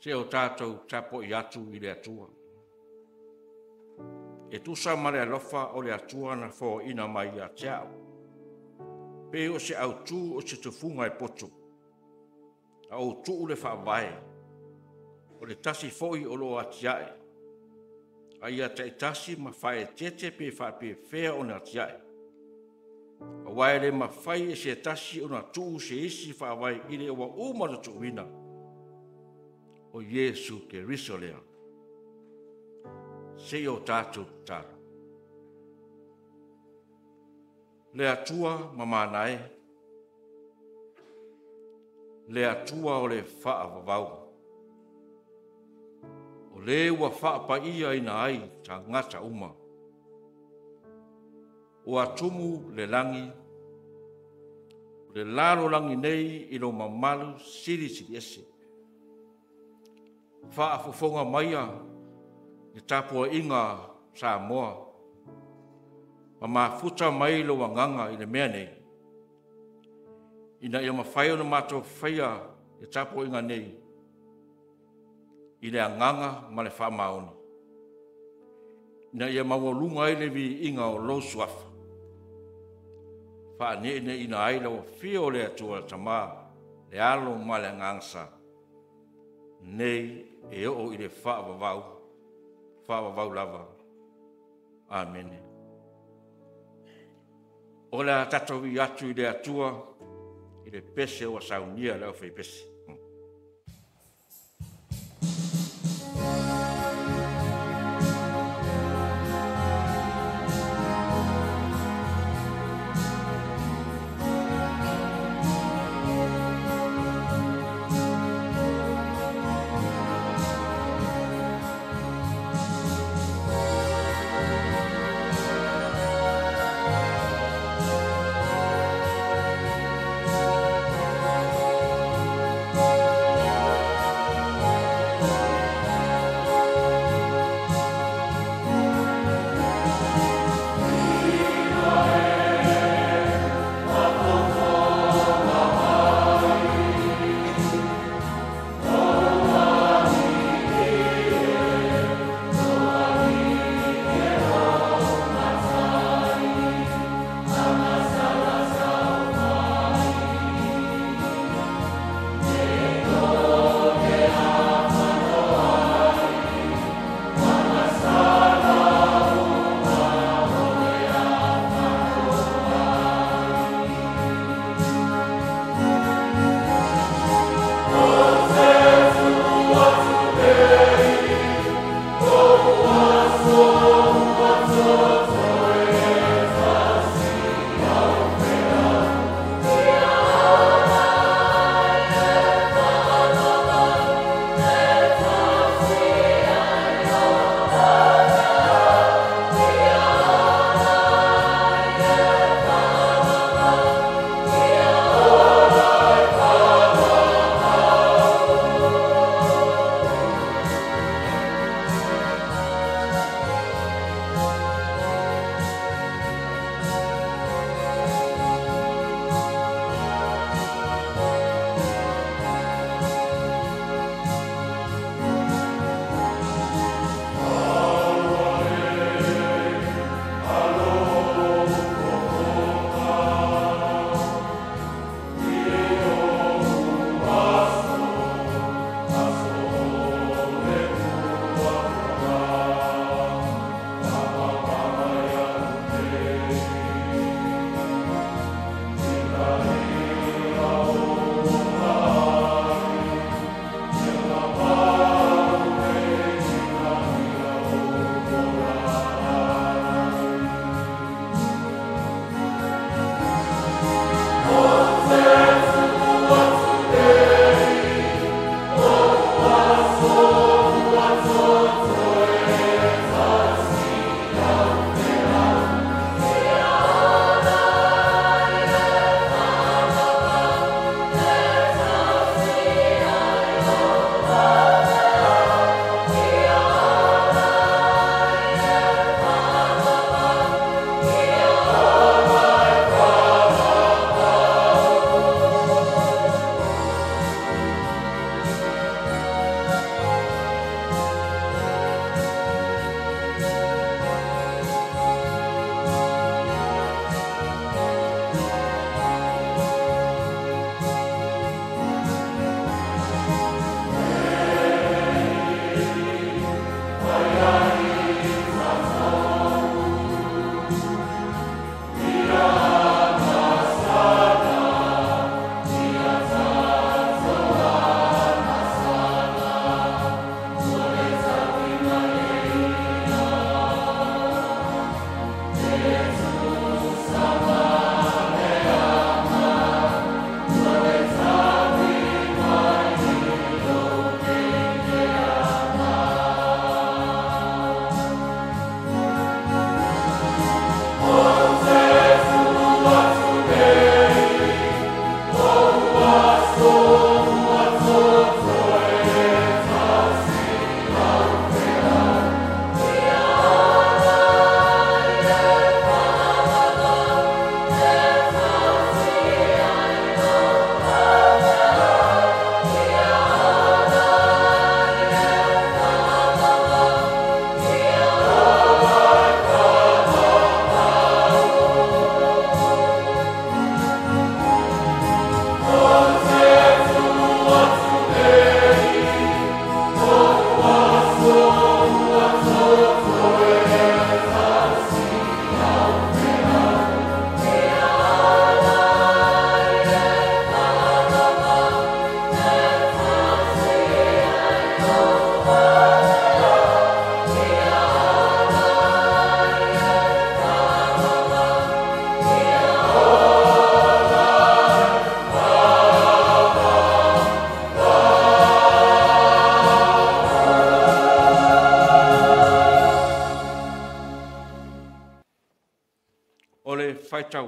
Se o tātou tapo I atu I le atua. E tusa ma le alofa o le atua na fo ina mai a teau. Pe o se au tu o se tufunga e poto. A o tu le whaavae. O le tasi foi o lo atiae. A ia te tasi ma whae tete pe whape whea o na atiae. A waere ma whai e se tasi o na tu se isi whaavae I le wa umana tuwina. O Yesu ke riso lea. Se o tātou tāra. Le atua mamanae. Le atua o le wha vavau. O le ua wha pa ia ina ai ta ngata uma. O atumu le langi. Le laro langi nei I lo mamalu siri siri ese. Wha fufonga maia. Ni tapua inga Samoa. Ma mafuta mai lo wanganga I le mea nei. Ina ia mawhai o na mato whaia ni tapua inga nei. I le anganga ma le whamaoni. Ina ia mawalunga I le vi inga o lo suafa. Wha ne ina ai lau fio le atua tama le alo ma le ngangsa. Nei e o I le wha vavau. Wha lava. Amen. O la tatou I atu I le atua, I le pese o saunia leo fai pese.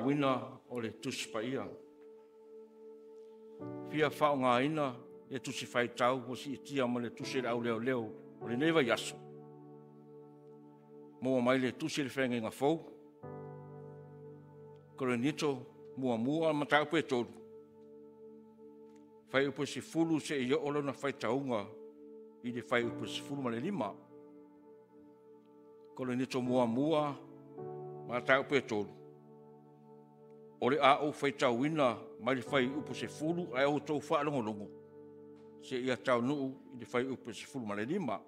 wina o le tusi pa ia. Fia whao ngā ina le tusi whai tau o si itia ma le tusi le au leo leo o le neva yaso. Mua mai le tusi le whenga ngā fau. Ko le nito mua ma tau pe tolu. Whai upo si fulu se i o lona whai taunga i le whai upo si fulu ma le lima. Ko le nito mua ma tau pe tolu. O le a o whai tauina mai le whai upo se fulu ai o tau wha longo. Se ia tau nuu i le whai upo se fulu ma le lima.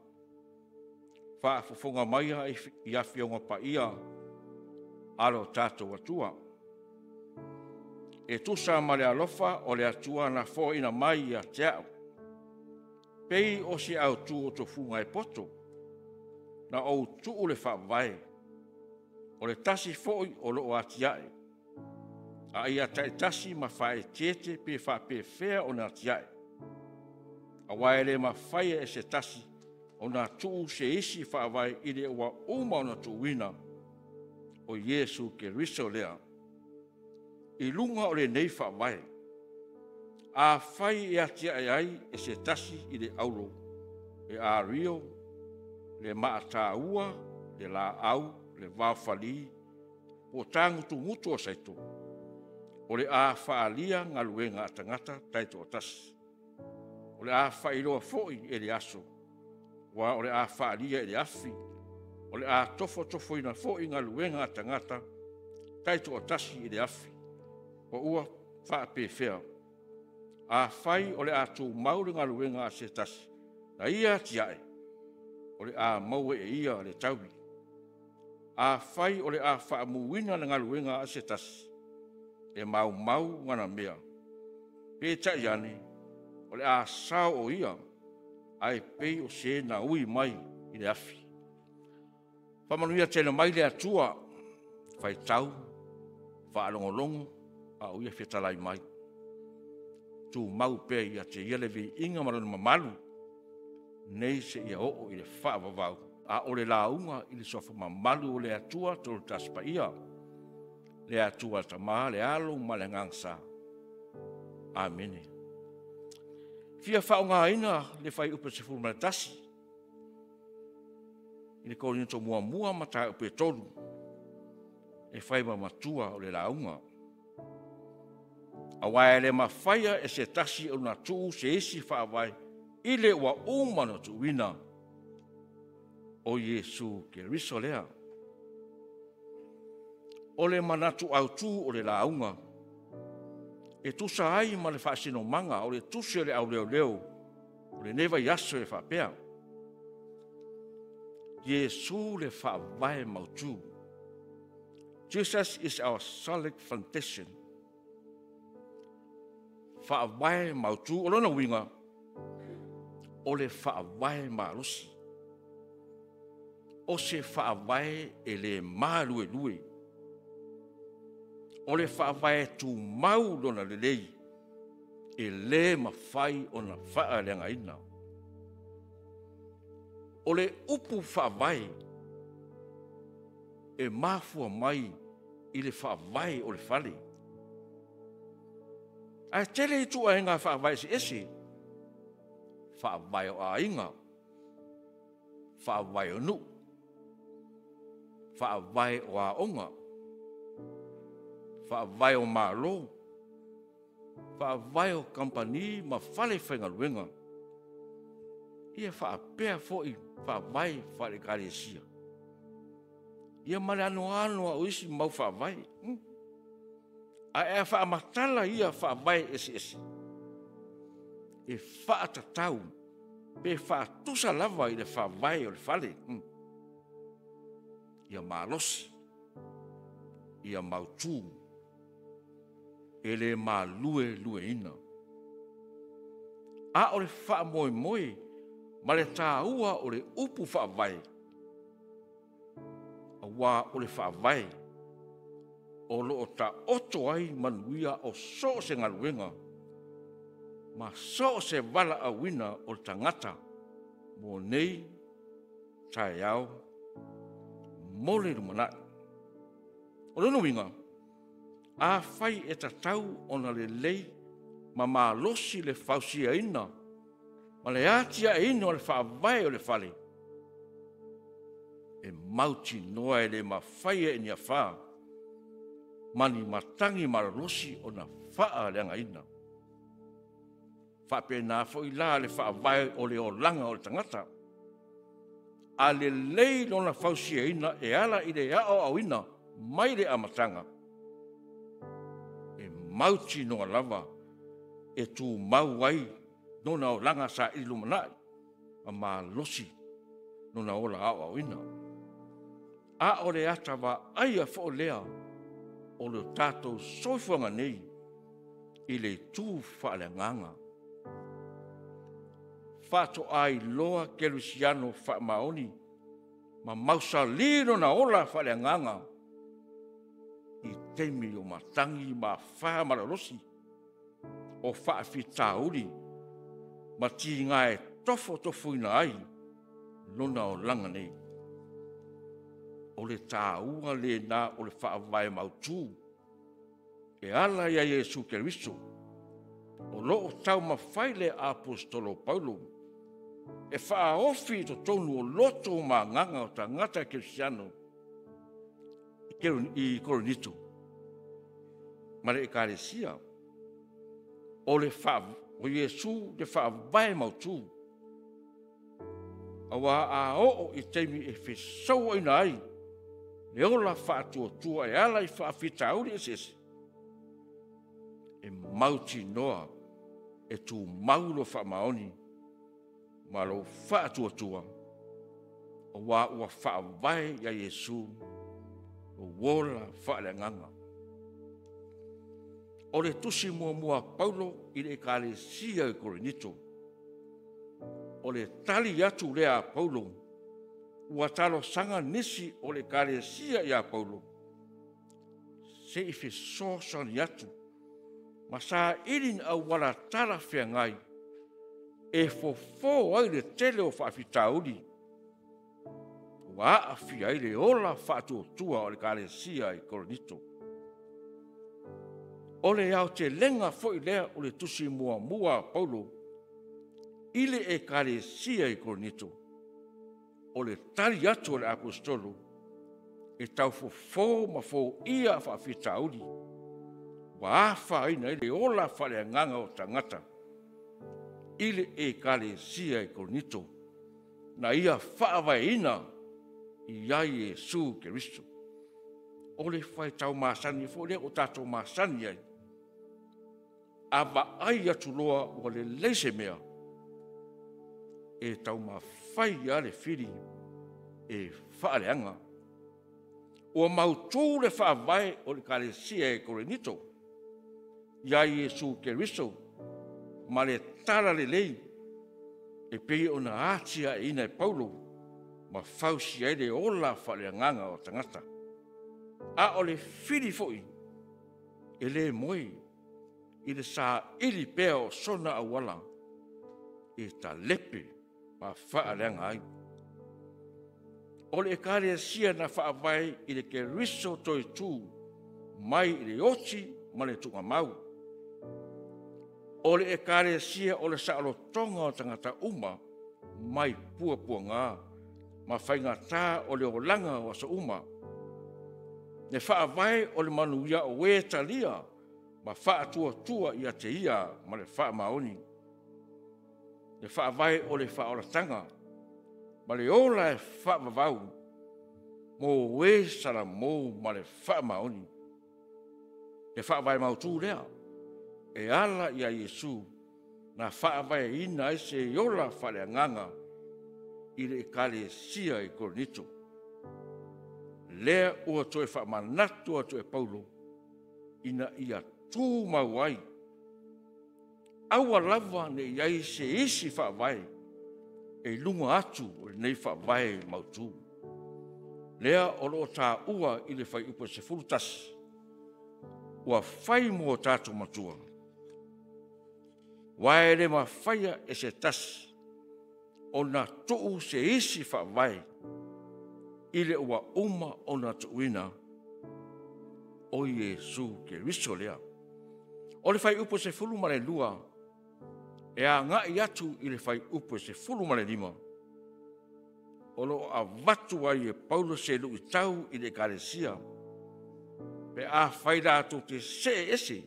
Wha fofonga mai i a whionga pa ia alo tātou atua. E tusa ma le alofa o le atua na fo ina mai a teao. Pei o si au tu o tofunga e poto. Na o tu o le wha vai. O le tasi foi o lo o atiae. A ia tai tasi ma whae tete pe wha pe whea o na atiae. A waere ma whae e se tasi o na tuu se isi wha vai i le ua uma o na tuwina o Yesu ke riso lea. I lunga o le nei wha vai. A whai e atiae ai e se tasi i le auro. E a rio, le maata ua, le la au, le wawhali, o tangu tu mutu o saito. O le a whaalia ngā luenga a tangata taito o tasi. O le a whailoa foi e le aso. Wa o le a whaalia e le afi. O le a tofo ina foi ngā luenga a tangata taito o tasi e le afi. O ua whaape whea. A whai o le a tū maure ngā luenga a se tasi. Na ia tiae. O le a maue e ia le taubi. A whai o le a whaamuina ngā luenga a se tasi. E mau ngana mea. Pe tai ane, o le a sao o ia, ai pei o se na ui mai i le afi. Whamanuia tēnā mai le atua, whai tau, whaalongolongo, a uia whetalai mai. Tu mau pea i a te ialevi inga marana mamalu, nei se ia o i le whaavavau. A o le launga i le sofa mamalu o le atua tolu taspa ia. Le atua tama, le alo, ma le ngangsa. Amene. Fia whao ngā ina le whai upe se furu tasi. I le kōrina tō mua ma tā upe tolu. E whai ma matua o le launga. A wae le ma whaia e se tasi o na tuu se isi whaawai. I le ua umana tu wina. O Yesu ke riso lea. O le manatu au tū o le launga. E tusa ai ma le whaasino manga o le tusi o le au leo. O le neva yaso e whapea. Yesu le whaavae mautu. Jesus is our solid foundation. Whaavae mautu o lona winga. O le whaavae marusi. O se whaavae e le marue lue. O le whaavae tu mau lona le lei, e le mawhai o na whaa lenga ina. O le upu whaavae, e mafua mai i le whaavae o le whale. A tele i tua e ngā whaavae si ese, whaavae o a inga, whaavae o nu, whaavae o a onga, whaavai o mālo, whaavai o kampani ma whale whainga luenga. Ia whaapea fōi whaavai whale kare sia. Ia male anoa o isi mau whaavai. A ea whaamatala ia whaavai esi. E whaatatau, pe whaatusa lava i le whaavai o le whale. Ia mālosi, ia mautū. Ele ma lue ina. A o le wha moe, ma le tā ua o le upu wha vai. A wā o le wha vai. O lo o ta oto ai manuia o so se ngaluenga. Ma so se wala a wina o le tangata. Mo nei, tae au, mo le rumanai. O le nuinga. a fai e tatau ona le lei ma malosi le fausia ina ma le atia ina o le whaavai o le fale. E mauti noa e le mawhaia e nia wha mani matangi malosi o na whaa leanga ina. Whape nā fo i la le whaavai o le o langa o le tangata. A le lei lona fausia ina e ala i le ao au ina mai le amatanga. E mauti noa lava e tu mau ai nona o langa sa i lumanai ma malosi nona ola ao au ina. A o le atawa aia fo lea o le tātou soifuanga nei i le tū whaaleanganga. Whato ai loa kerusiano whaamaoni ma mausa lino na ola whaaleanganga i teimi o matangi ma whaamararosi o whaafitauri ma tinga e tofo ina ai lona o langa nei. O le tāua le nā o le whaavai mautū. E ala ia Iesu Keriso. O loo tau mawhaile apostolo Paulo. E whaaofi to tonu o loto ma nganga o tangata Kirisiano. I Koronito. Ma le ekaresia. O le o Iesu le whaavai mautū. Awa a o i teimi e whesau ina ai. Le ola whaatua e ala i whaafitauri e sese. E mauti noa e tu maulo whaamaoni ma lo whaatua o wā ua whaavai ia Iesu o wola whaaleanganga. O le tusi mua Paulo i le ekalesia i Korinito. O le tali atu lea Paulo ua talo sanga nisi o le kalesia ia Paulo. Se i whesosani atu, ma sa irin au wala tala whiangai, e fofo ai le tele o whaafitauri. Ua aafi ai le ola whaatuotua o le kalesia i Korinito. O le au te lenga foi lea o le tusi mua Paulo, ile e kalesia i Korinito. O le tali atu o le apostolo, e tau fofo ma fo ia whaafitauri. Wa afa ina ile ola whaaleanganga o tangata. Ile e kalesia i Korinito, na ia whaawai ina i ai Iesu Keriso. O le whai tau masani, fo le o tato masani ai. Ava ai atu loa o le leise mea, e tau mawhai a le whiri e whaaleanga. O mautū le whaavai o le kalesia e Korinito, ia Iesu Keriso, ma le tala le lei, e pei o na atia e ina e Paulo, ma whausi ai le ola whaaleanganga o tangata. A o le whiri foi, e le moi, i le sa ili pea o sona awala, e ta lepe, ma whaaleanga ai. O le ekalesia na whaavai i le Keriso toi tū, mai i le oti ma le tunga mau. O le ekalesia o le saalotonga o tangata uma, mai pua ngā, ma whaingatā o le olanga o sa uma. Ne whaavai o le manuia o wetalia, ma whaatua ia te ia ma le whaamaoni. Ne whaavai o le whaoratanga, ma le ola e whaamavau, mō we sara mō ma le whaamaoni. Ne whaavai mautū lea, e ala ia Iesu, na whaavai ina e se ola whaaleanganga, i le ekalesia i Korinito. Lea ua toe whaamanatu atu e Paulo, ina ia tū mauai. Aua lava ne iai se isi whaavai, e lunga atu o nei whaavai mautū. Lea o loo tā ua i le whai upa se fulutasi, ua whai mua tātou matua. Wae le ma whaia e se tasi, o na tuu se isi whaavai, i le ua uma o na tuuina, o Iesu Keriso lea. O le fai upo se fulu ma le lua, e a ngai atu i le fai upo se fulu ma le lima. O lo a vatu ai e Paulo se lu i tau i le kalesia, pe a fai rātou te se ese,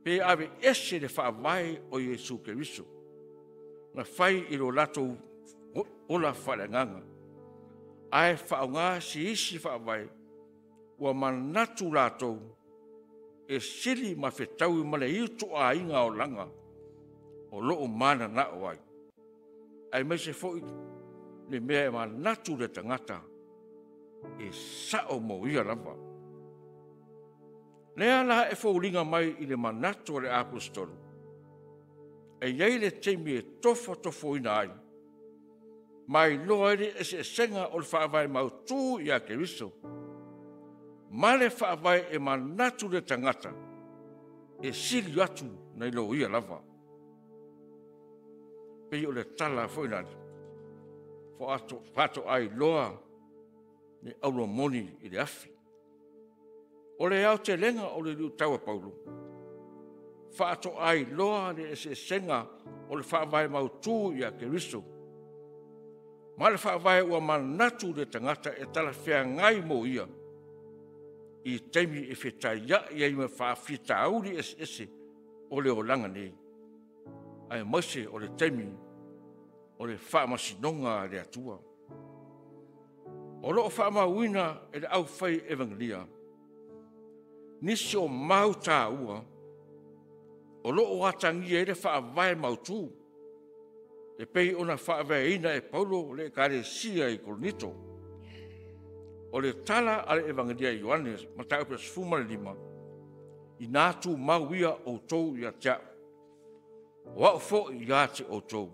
pe ave ese le whaavai o Iesu Keriso. Na fai i lo latou ola whalenganga. Ai whaunga si isi whaavai, ua manatu latou, e siri ma whetau i male iutu a inga o langa, o loo mana na o ai. Ai mai se foi, le mea e manatu le tangata, e sao mo ia lava. Lea la e faulinga mai i le manatu le apostolo. E iei le teimi e tofo ina ai. Mai loa ere e se senga o le whaavai mautu i a Keriso. Ma le whaavai e manatu le tangata, e siri atu nei lo ia lava. Pei o le tala foinari, fato ai loa ne auro moni i le afi. O le au te lenga o le liu taua Paulo. Fato ai loa le e se senga o le whaavai mautu i a Keriso. Ma le whaavai ua manatu le tangata e tala whea ngai mo ia. I teimi e whetai ia i ai me whaafita auri ese o le o langa nei. Ai mase o le teimi o le whaamasinonga le atua. O loo whaamauina e le au whai evangelia. Nisi o mau tā ua, o loo atangia e le whaavai mautu. E pei ona whaaveina e Paulo le kalesia i Korinito. O le tala ale evangelia Ioannes, matau pe sfuma le lima, i nātu mau ia o tou ia tia. O au fo i ate o tou.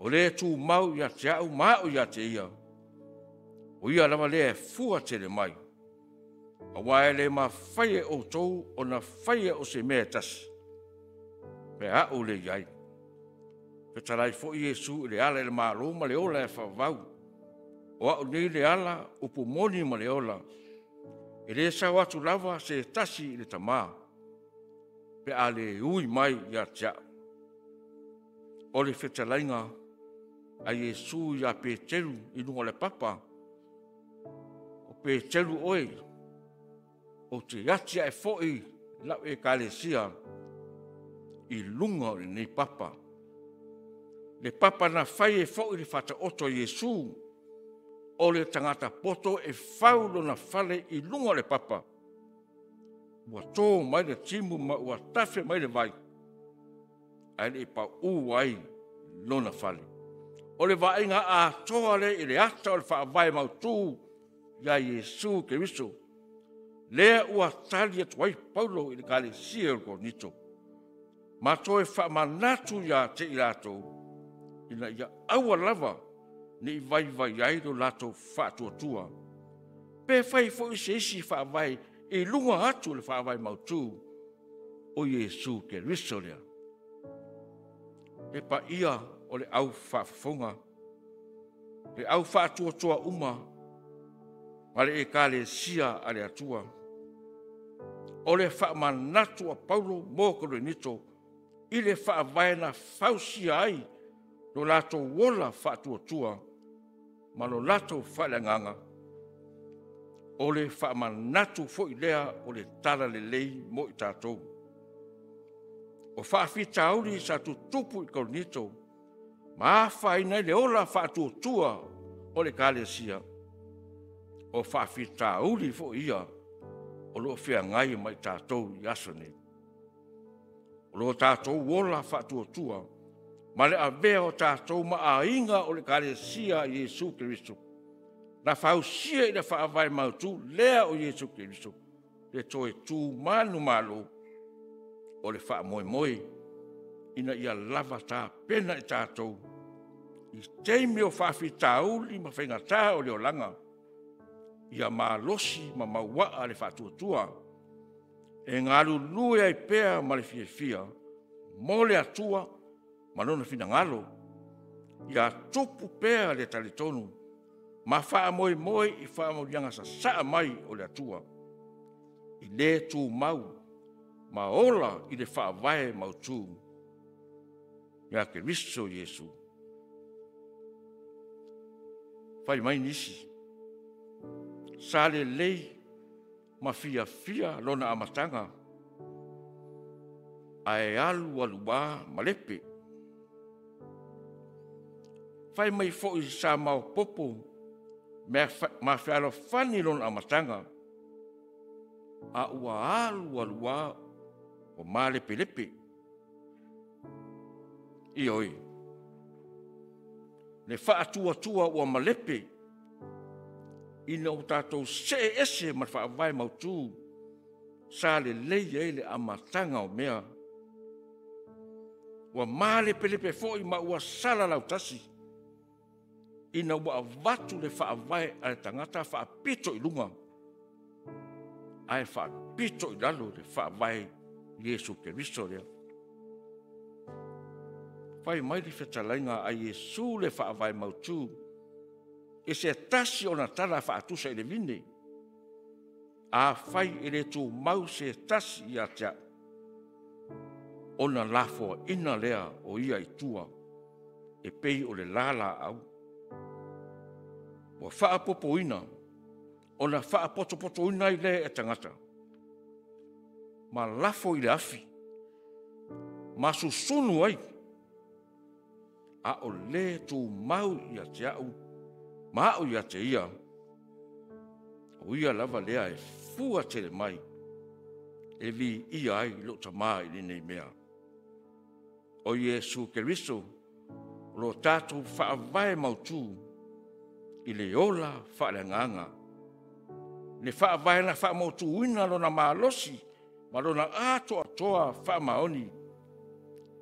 O le tu mau ia tia au mao ia te ia. O ia lama le e fua te le mai. A wae le ma whaie o tou o na whaie o se mea tasi. Pe a o le iai. Pe tarai fo i Jesu le ala le malo ma le ola e whavau. O au nei le ala upu moni ma le ola. E le sa watu lava se tasi le tamā. Pe a le ui mai ia tia. O le whetalainga a Jesu ia Peteru i lunga le papa. O Peteru oe. O te yatia e fo'i lau e kalesia i lunga o le nei papa. Le papa na fai e fo'i le fata oto Jesu o le tangata poto e faulo na fale i lunga le papa. Ua tō mai le timu ma ua tafe mai le vai. Ai le pa uai lona fale. O le vainga a toa le i le ata o le wha vai mautu ya Jesu Keriso. Lea ua tali atu ai Paulo i le kalesia o Korinito. Ma toe wha manatu ya te i rato. Ina ia aua lava ni i vai ai do lato whātua. Pe whai fo i se isi whaavai i lunga atu le whaavai mautu o Iesu Keriso lea. E pa ia o le au whaafonga, le au whātua uma, ma le e kalesia a le atua. O le whaamanatu a Paulo mō Korinito i le whaavai na whausia ai lo lato wola whātua, ma lo lato whaelanganga. O le whaamanatu fo i lea o le tala le lei mo i tātou. O whaafita auri sa tutupu i Korinito, ma whaina le ola whātua o le kalesia. O whaafita auri fo ia o lo whea ngai mai tātou i asone. O lo tātou wola whātua, ma le avea o tātou ma a inga o le kalesia Iesu Keriso. Na whausia i le whaavai mautu lea o Iesu Keriso. Le toe tū manu malo o le wha moe ina ia lava tā pena i tātou. I teimi o whaafita auli ma whaingatā o le olanga. Ia malosi ma mauaa le whātua. E ngaru lue ai pēa ma le fia. Mo le atua ma nona fina ngalo. Ia tupu pēa le talitonu. Ma wha moe i wha mo lianga sa saa mai o le atua. i le tū mau, ma ola i le whaavae mau tū. Ia ke Kristo Iesu. Whai mai nisi. Sa le lei ma fia lona amatanga. Ae alu alua ma lepe. Whai mai fo'i sa mau popo ma whiaro whani lona amatanga. A ua alu alua o ma lepe. Ioi. Le whaatua ua ma lepe. Ina o tātou se ese ma whaavai mautū. Sa le lei le amatanga o mea. Ua ma lepe fo'i ma ua sala lautasi. Ina ua avatu le whaavai ale tangata whaapito i lunga. Ai whaapito i lalo le whaavai Iesu Keristo lea. Whai mai li whetalainga a Iesu le whaavai mautū. E se tasi o na tala whaatusa i le vine. A whai e le tū mau se tasi i atea. O na lafo ina lea o ia i tua. E pei o le lala au. Wa whaapopo ina. O na whaapoto ina i le e tangata. Ma lafo i le afi. Ma susunu ai. A o le tū mau i atea au. Ma o ia te ia. O ia lava lea e fua te le mai. E vi ia ai lo tamā i nei mea. O Iesu Keristo, lo tātou whaavae mautū, i le ola whaarenganga. Le whaavae na whaamautū uina lo na maalosi, ma lo na atoa whaamaoni.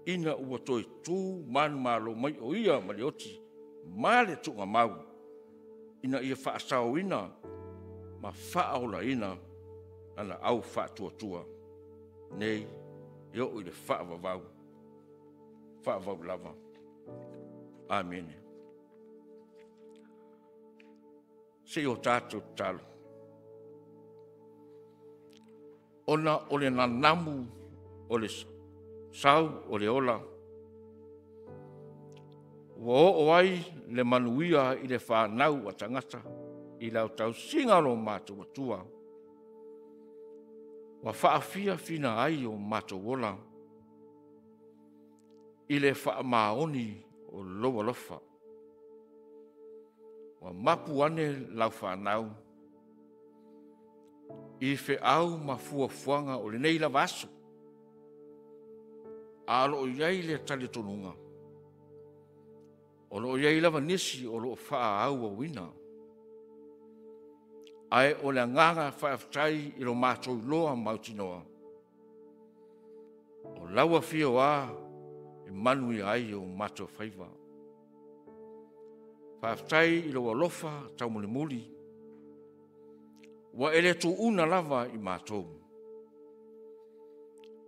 Ina ua toi tū manu malo mai o ia ma le oti, ma le tunga mau. Ina ia whaasau ina, ma whaaola ina, ana au whaatua. Nei, io i le whaavavau. Whaavau lava. Amen. Se o tātou talo. Ona o le nanamu o le sau o le ola. Ua o ai le manuia i le whanau a tangata i lau tau singalo mātou atua. Wa whaafia fina ai o mātou ola. I le whaamaoni o loa lofa. Wa mapu ane lau whanau. I fe au ma fuafuanga o le nei la vaso. Alo o iai le tali tonunga. O lo iai lava nisi o lo wha au o wina. Ai o le nganga whaaftai i lo mātou loa mautinoa. O laua fio a e manui ai o mātou whaiva. Whaaftai i lo alofa tau muli muli. Wa ele tu una lava i mātou.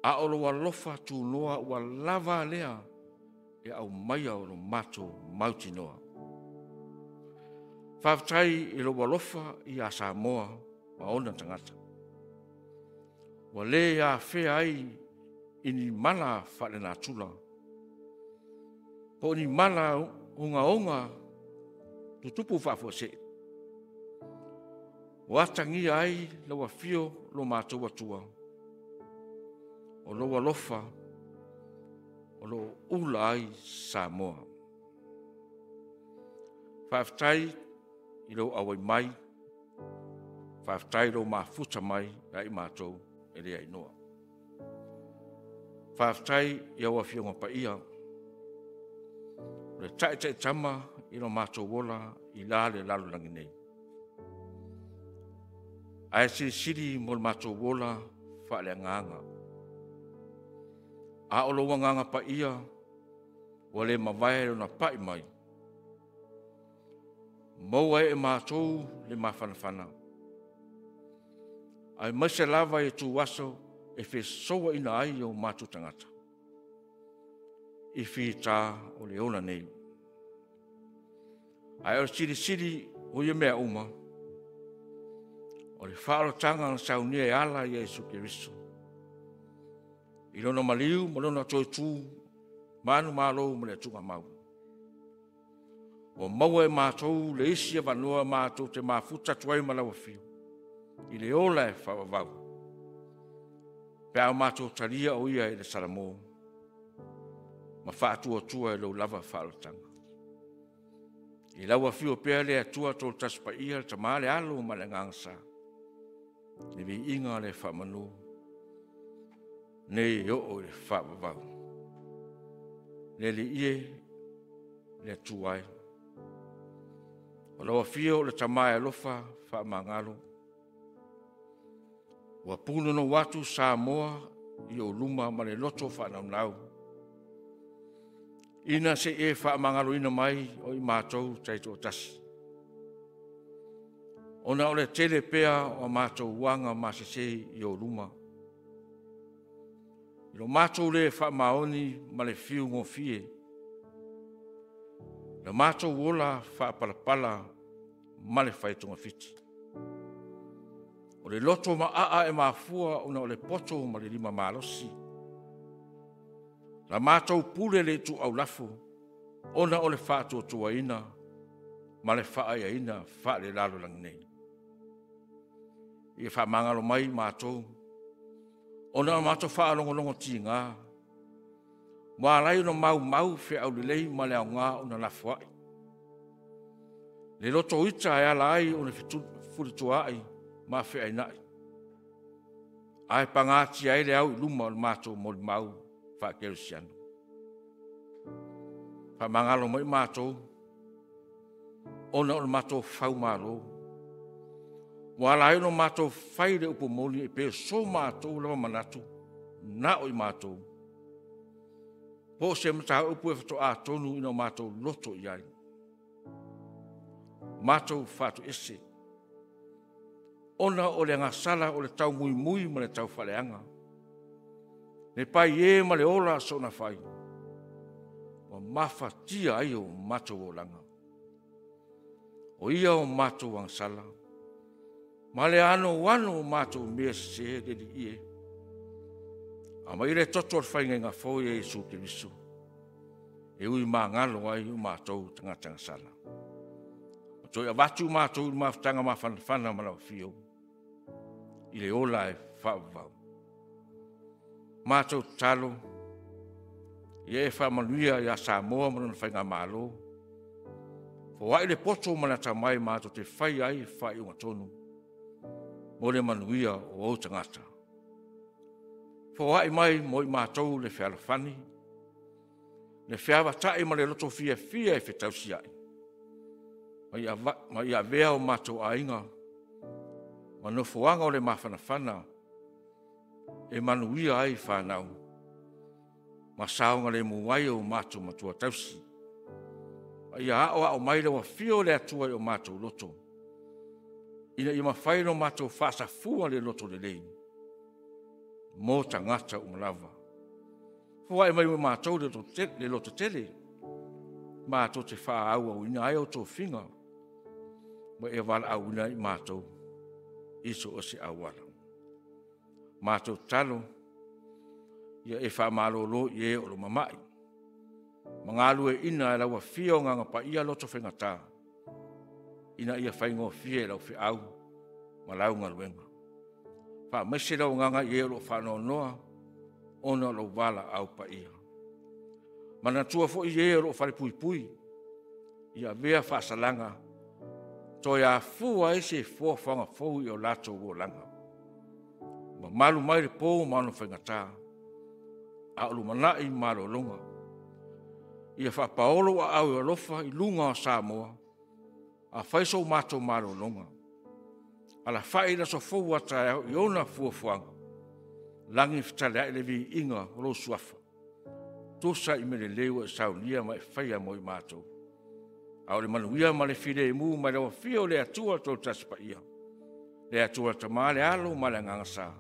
A o lo alofa tu noa wa lava lea e au maia o lo mātou mautinoa. Whaaftai i lo alofa i a Samoa ma ona tangata. Wa le a whea ai i ni mana whale nā tula. Po ni mana unga tutupu whafua se. Watangi ai lawa fio lo mātou atua. O lo alofa, o lo ula ai Samoa. Whaaftai i lo awai mai, whaaftai lo mafuta mai na i mātou e rea inoa. Whaaftai i awa fio ngapa ia. Le tae tama i lo mātou wola i la le lalo langi nei. Ai siri mo le mātou wola whaale nganga. A o lo nganga pa ia, wa le mawai lo na pai mai. Maua e mātou le mawhanawhana. Ai maise lava e tu waso e whi soa ina ai o mātou tangata. I whi tā o le ona nei. Ai o siri o ia mea uma. o le whaarotanga na saunia e ala i Yesu Kiriso. I lona maliu, ma lona toi tū, manu mālou ma le tunga mau. O maua e mātou le isi e vanua mātou te mafuta tuai ma lawa fiu. I le ola e whawavau. Pea mātou taria o ia e le salamō. Ma whaatua tua e lau lava whaarotanga. I lawa fiu pea le atua tol taspa ia le tamale alo ma le ngangsa. Ne vi inga le whamanu. Nei e o le whaavavau. Le li ie le tuai. O lawa fio le tamae alofa whaamangalo. Wa puno no watu Samoa i o luma ma le loto whaanaunau. Ina se e whaamangalo ina mai o i mātou taito tasi. Ona o le tele pea o mātou wanga masese i o luma. I lo mātou le whaamaoni ma le fiu ngō fie. Le mātou wola whaapalapala ma le whaitonga fiti. O le loto ma aa e mafua una o le poto ma le lima malosi. La mātou pule le tu au lafu. Ona o le whaatua tua ina ma le whaaya ina wha le lalo lang nei. I wha mangalo mai mātou. Ona o mātou wha longo ti ngā. Wa lai no mau fe au lelei ma le au ngā una lafu ai. Le loto ita e ala ai una furitua ai ma fe ai nai. Ai pangati ai le au luma o mātou mo le mau wha kerusiano. Wha mangalo mai mātou. Ona o mātou whau mālo. Wala no mātou whaire upo moli e pe so mātou lawa manatu. Na oi mātou. Po se mata upo e whato a tonu ino mātou loto iai. Mātou whatu ese. Ona o le ngasala o le tau mui ma le tau whaleanga. Ne pai e ma le ola so na whai. Wa mawha tia ai o mātou o langa. O ia o mātou wangsala. Ma le ano wano o mātou mea se de li ie. A mai le toto al whainga ngā fōi e Jesu Kiriso. E ui mā ngalo ai o mātou tanga sala. O toi a watu mātou i māwhtanga mā whanawhana ma lau fio. I le ola e whaavau. Mātou talo. I e whamanuia i a Samoa ma lana whainga mālo. O wai le poto ma na tamai mātou te whai ai whai unga tonu. Mo le manuia o au tangata. Fōai mai mo i mātou le whialawhani. Le whiawa tae ma le loto fia e whetausi ai. Ma ia vea o mātou a inga. Ma no fuanga o le mawhanawhana. E manuia ai whanau. Ma saonga le muwai o mātou matua tausi. Ma ia ao mai le wa fio le atua o mātou loto. Ina i mawhaino mātou whaasa fua le loto le lei. Mō tangata umalawa. Fua e mai o mātou le loto tele. Mātou te wha au au ina ai o tō whinga. Ma e wala au ina i mātou. Iso o se awala. Mātou talo. Ia e wha malolo i e o lo mamai. Mangalu e ina e lawa fio nganga pa ia loto whengata. Ina ia whaingo fie lau whi au, ma lau ngaruenga. Wha mese lau nganga i ero whanau noa, ona lau wala au pa ia. Mana tua fo i ero whare pui pui, ia vea whasalanga, to ia fua e se fua whanga fau i o lato o langa. Ma malu mai le pō manu whaingata, a ulu manai malo longa. Ia wha paolo a au i alofa i lunga o Samoa, a whaiso mātou maro longa. Ala whaina so fau ata i ona fuafuanga. Langi whitale ai le vi inga ro suafa. Tosa i mele leo e saulia mai whaia mo i mātou. A ole manuia ma le while e mu mai lewa fio le atua tō taspa ia. Le atua tamā le alo ma le ngangasa.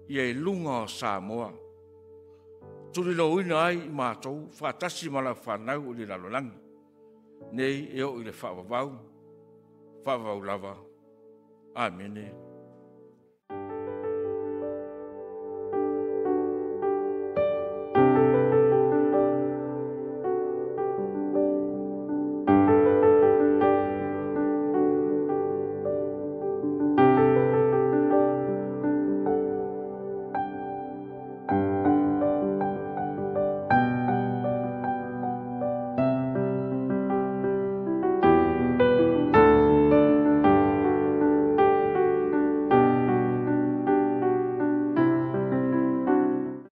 Ia e lunga o Samoa. Turi lo uina ai i mātou, whātasi ma la whanau o li lalolangi. Nei e o i le whaavavau lava. Amene.